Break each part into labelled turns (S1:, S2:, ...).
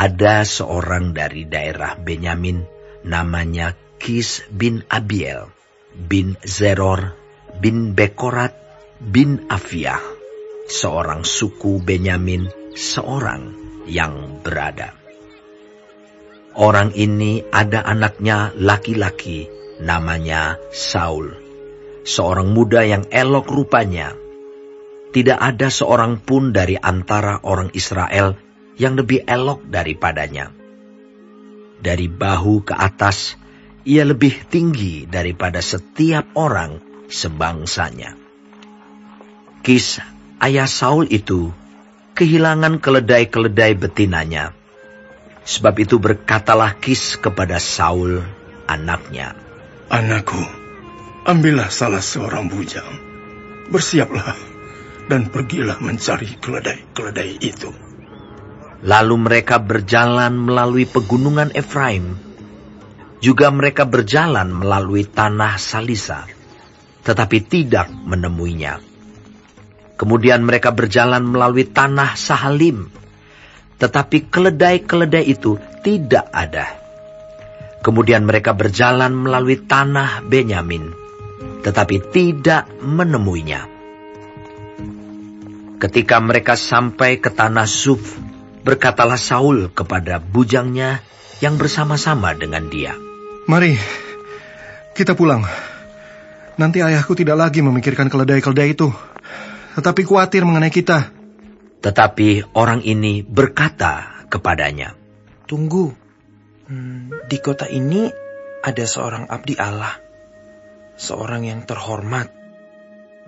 S1: Ada seorang dari daerah Benyamin, namanya Kis bin Abiel, bin Zeror, bin Bekorat, bin Afiah, seorang suku Benyamin, seorang yang berada. Orang ini ada anaknya laki-laki, namanya Saul, seorang muda yang elok rupanya. Tidak ada seorang pun dari antara orang Israel yang lebih elok daripadanya. Dari bahu ke atas, ia lebih tinggi daripada setiap orang sebangsanya. Kis, ayah Saul itu, kehilangan keledai-keledai betinanya. Sebab itu berkatalah Kis kepada Saul, anaknya,
S2: "Anakku, ambillah salah seorang bujang, bersiaplah, dan pergilah mencari keledai-keledai itu."
S1: Lalu mereka berjalan melalui pegunungan Efraim. Juga mereka berjalan melalui tanah Salisa, tetapi tidak menemuinya. Kemudian mereka berjalan melalui tanah Sahalim, tetapi keledai-keledai itu tidak ada. Kemudian mereka berjalan melalui tanah Benyamin, tetapi tidak menemuinya. Ketika mereka sampai ke tanah Zuf, berkatalah Saul kepada bujangnya yang bersama-sama dengan dia,
S3: "Mari, kita pulang. Nanti ayahku tidak lagi memikirkan keledai-keledai itu, tetapi khawatir mengenai kita."
S1: Tetapi orang ini berkata kepadanya,
S4: "Tunggu, di kota ini ada seorang abdi Allah, seorang yang terhormat.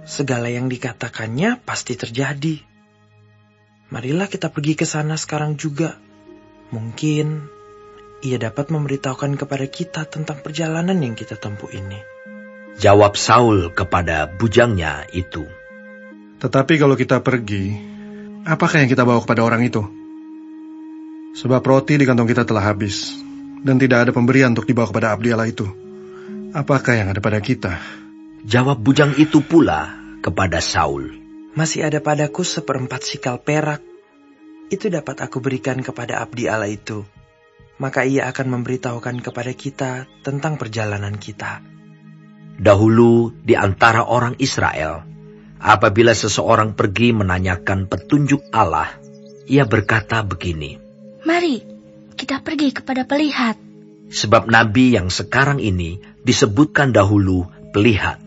S4: Segala yang dikatakannya pasti terjadi. Marilah kita pergi ke sana sekarang juga. Mungkin ia dapat memberitahukan kepada kita tentang perjalanan yang kita tempuh ini."
S1: Jawab Saul kepada bujangnya itu,
S3: "Tetapi kalau kita pergi, apakah yang kita bawa kepada orang itu? Sebab roti di kantong kita telah habis, dan tidak ada pemberian untuk dibawa kepada abdi Allah itu. Apakah yang ada pada kita?"
S1: Jawab bujang itu pula kepada Saul,
S4: "Masih ada padaku 1/4 sikal perak. Itu dapat aku berikan kepada abdi Allah itu. Maka ia akan memberitahukan kepada kita tentang perjalanan kita."
S1: Dahulu di antara orang Israel, apabila seseorang pergi menanyakan petunjuk Allah, ia berkata begini,
S5: "Mari, kita pergi kepada pelihat."
S1: Sebab nabi yang sekarang ini disebutkan dahulu pelihat.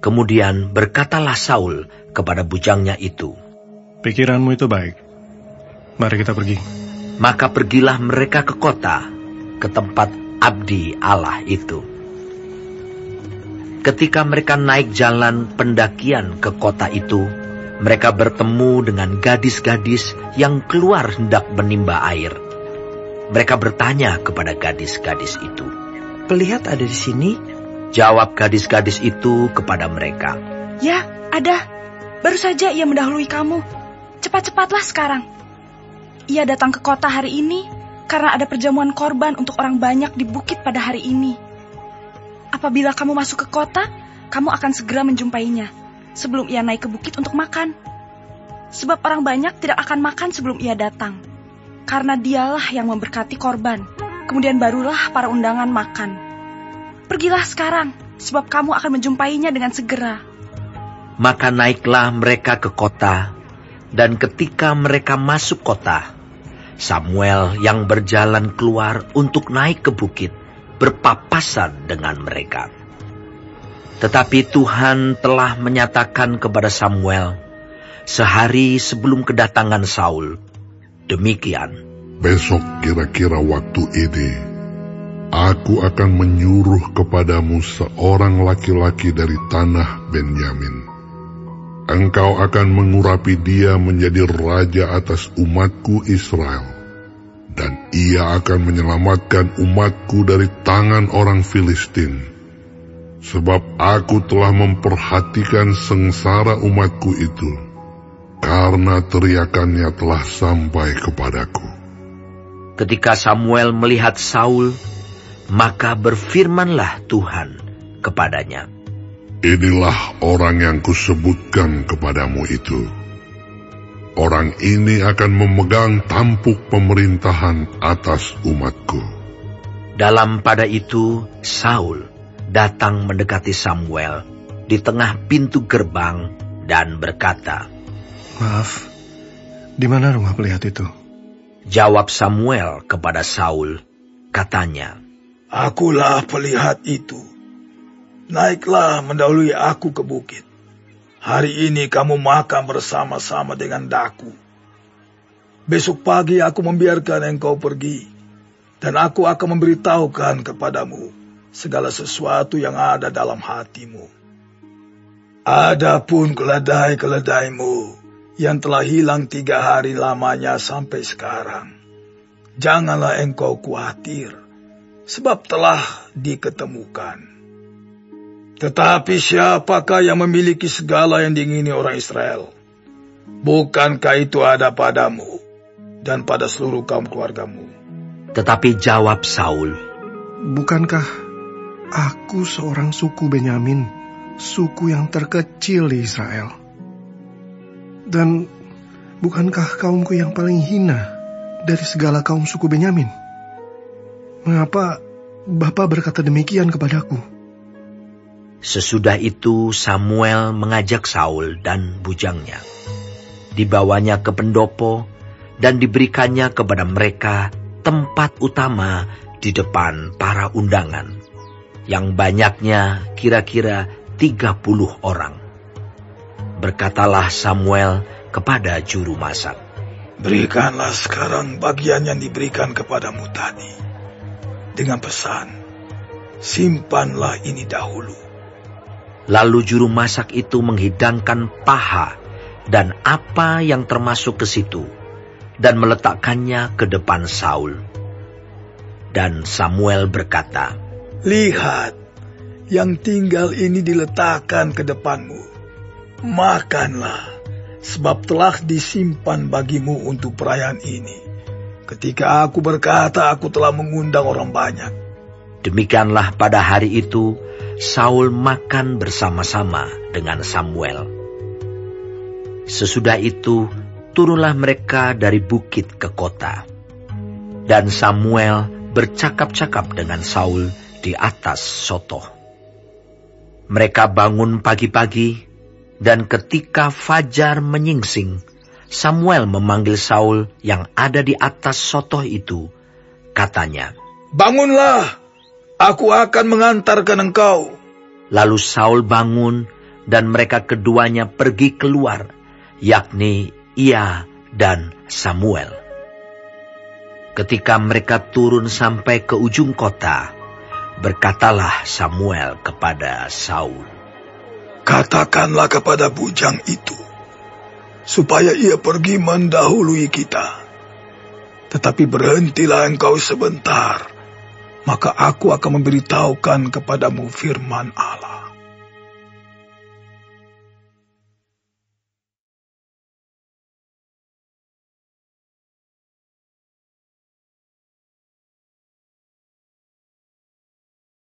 S1: Kemudian berkatalah Saul kepada bujangnya itu,
S3: "Pikiranmu itu baik. Mari kita pergi."
S1: Maka pergilah mereka ke kota, ke tempat abdi Allah itu. Ketika mereka naik jalan pendakian ke kota itu, mereka bertemu dengan gadis-gadis yang keluar hendak menimba air. Mereka bertanya kepada gadis-gadis itu,
S4: "Pelihat ada di sini?"
S1: Jawab gadis-gadis itu kepada mereka,
S6: "Ya, ada. Baru saja ia mendahului kamu. Cepat-cepatlah sekarang. Ia datang ke kota hari ini karena ada perjamuan korban untuk orang banyak di bukit pada hari ini. Apabila kamu masuk ke kota, kamu akan segera menjumpainya sebelum ia naik ke bukit untuk makan. Sebab orang banyak tidak akan makan sebelum ia datang, karena dialah yang memberkati korban. Kemudian barulah para undangan makan. Pergilah sekarang, sebab kamu akan menjumpainya dengan segera."
S1: Maka naiklah mereka ke kota, dan ketika mereka masuk kota, Samuel yang berjalan keluar untuk naik ke bukit berpapasan dengan mereka. Tetapi Tuhan telah menyatakan kepada Samuel sehari sebelum kedatangan Saul, demikian,
S7: "Besok kira-kira waktu ini, aku akan menyuruh kepadamu seorang laki-laki dari tanah Benyamin. Engkau akan mengurapi dia menjadi raja atas umatku Israel, dan ia akan menyelamatkan umatku dari tangan orang Filistin. Sebab aku telah memperhatikan sengsara umatku itu, karena teriakannya telah sampai kepadaku."
S1: Ketika Samuel melihat Saul, maka berfirmanlah Tuhan kepadanya,
S7: "Inilah orang yang kusebutkan kepadamu itu, orang ini akan memegang tampuk pemerintahan atas umatku."
S1: Dalam pada itu, Saul datang mendekati Samuel di tengah pintu gerbang dan berkata,
S3: "Maaf, di mana rumah pelihat itu?"
S1: Jawab Samuel kepada Saul, katanya,
S2: "Akulah pelihat itu. Naiklah mendahului aku ke bukit. Hari ini kamu makan bersama-sama dengan daku. Besok pagi aku membiarkan engkau pergi, dan aku akan memberitahukan kepadamu segala sesuatu yang ada dalam hatimu. Adapun keledai-keledaimu yang telah hilang 3 hari lamanya sampai sekarang, janganlah engkau khawatir, sebab telah diketemukan. Tetapi siapakah yang memiliki segala yang diingini orang Israel? Bukankah itu ada padamu dan pada seluruh kaum keluargamu?"
S1: Tetapi jawab Saul,
S3: "Bukankah aku seorang suku Benyamin, suku yang terkecil di Israel? Dan bukankah kaumku yang paling hina dari segala kaum suku Benyamin? Mengapa Bapa berkata demikian kepadaku?"
S1: Sesudah itu Samuel mengajak Saul dan bujangnya. Dibawanya ke pendopo dan diberikannya kepada mereka tempat utama di depan para undangan, yang banyaknya kira-kira 30 orang. Berkatalah Samuel kepada juru masak,
S2: "Berikanlah sekarang bagian yang diberikan kepadamu tadi, dengan pesan, simpanlah ini dahulu."
S1: Lalu juru masak itu menghidangkan paha dan apa yang termasuk ke situ, dan meletakkannya ke depan Saul. Dan Samuel berkata,
S2: "Lihat, yang tinggal ini diletakkan ke depanmu. Makanlah, sebab telah disimpan bagimu untuk perayaan ini. Ketika aku berkata aku telah mengundang orang banyak."
S1: Demikianlah pada hari itu, Saul makan bersama-sama dengan Samuel. Sesudah itu, turunlah mereka dari bukit ke kota. Dan Samuel bercakap-cakap dengan Saul di atas sotoh. Mereka bangun pagi-pagi, dan ketika fajar menyingsing, Samuel memanggil Saul yang ada di atas sotoh itu. Katanya,
S2: "Bangunlah, aku akan mengantarkan engkau."
S1: Lalu Saul bangun, dan mereka keduanya pergi keluar, yakni ia dan Samuel. Ketika mereka turun sampai ke ujung kota, berkatalah Samuel kepada Saul,
S2: "Katakanlah kepada bujang itu, supaya ia pergi mendahului kita. Tetapi berhentilah engkau sebentar, maka aku akan memberitahukan kepadamu firman Allah."